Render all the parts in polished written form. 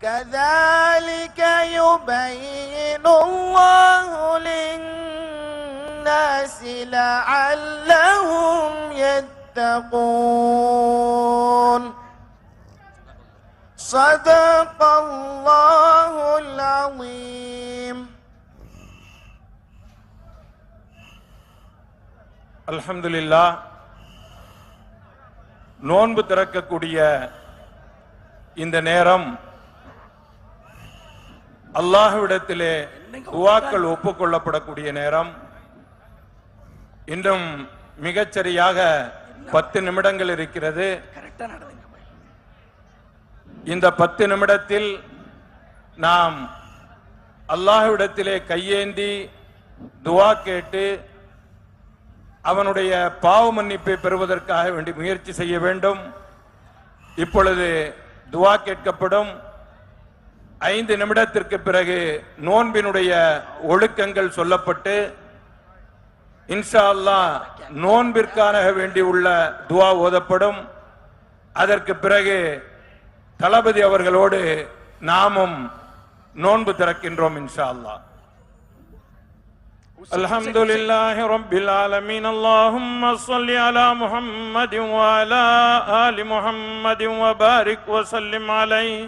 كذلك يبين الله للناس لعلهم يتقون صدق الله العظيم. அல்ஹம்துலில்லாஹ். நோன்பு திறக்கக்கூடிய இந்த நேரம் அல்லாஹ்விடத்திலே துஆக்கள் ஒப்புக்கொள்ளப்படக்கூடிய நேரம். இன்னும் மிகச்சரியாக 10 நிமிடங்கள் இருக்கிறது. இந்த 10 நிமிடத்தில் நாம் அல்லாஹ்விடத்திலே கையேந்தி துஆ கேட்டு அவனுடைய பாவ மன்னிப்பை பெறுவதற்காக வேண்டி முயற்சி செய்ய வேண்டும். இப்பொழுது துஆ கேட்கப்படும். 5 நிமிடத்திற்கு பிறகு நோன்பினுடைய ஒழுக்கங்கள் சொல்லப்பட்டு இன்ஷா அல்லாஹ் நோன்பிற்காக வேண்டி உள்ள துஆ ஓதப்படும். அதற்கு பிறகு தளபதி அவர்களோடு நாமும் நோன்பு திறக்கின்றோம் இன்ஷா அல்லாஹ். அல்ஹம்துலில்லாஹி ரப்பில் ஆலமீன். அல்லாஹும்ம ஸல்லி அலா முஹம்மதின் வ அலா ஆலி முஹம்மதின் வ பாரிக் வ ஸல்லிம் அலைஹி.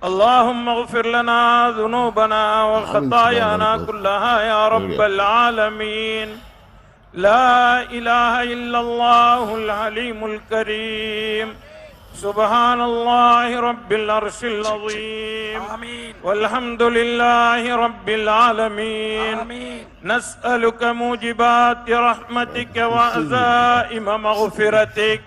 اللهم اغفر لنا ذنوبنا وخطايانا كلها يا رب العالمين. لا إله إلا الله العليم الكريم. سبحان الله رب العرش العظيم. والحمد لله رب العالمين. نسألك موجبات رحمتك وعزائم مغفرتك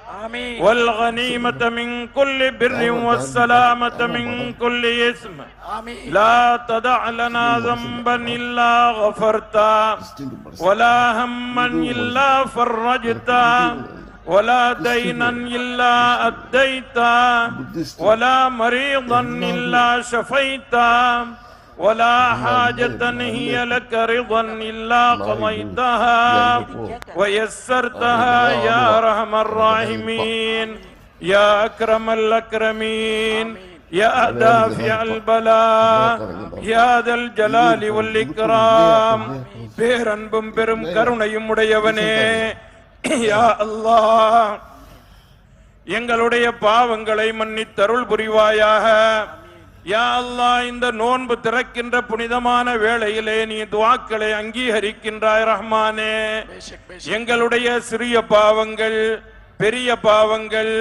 والغنيمة من كل بر والسلامة من كل إثم. لا تدع لنا ذنبا إلا غفرته ولا هما إلا فرجته ولا دينا إلا أديته ولا مريضا إلا شفيته ولا حاجة هي لك رضا إلا قضيتها ويسرتها يا أرحم الراحمين يا أكرم الأكرمين يا دافع البلاء يا ذا الجلال والإكرام. பேரன்பும் பெரும் கருணையும் உடையவனே யா அல்லாஹ், எங்களுடைய பாவங்களை மன்னித்தருள் புரிவாயாக. யா அல்லாஹ், இந்த நோன்பு திறக்கின்ற புனிதமான வேளையிலே நீ துஆக்களை அங்கீகரிக்கின்றாய் ரஹ்மானே. எங்களுடைய சிறிய பாவங்கள், பெரிய பாவங்கள்,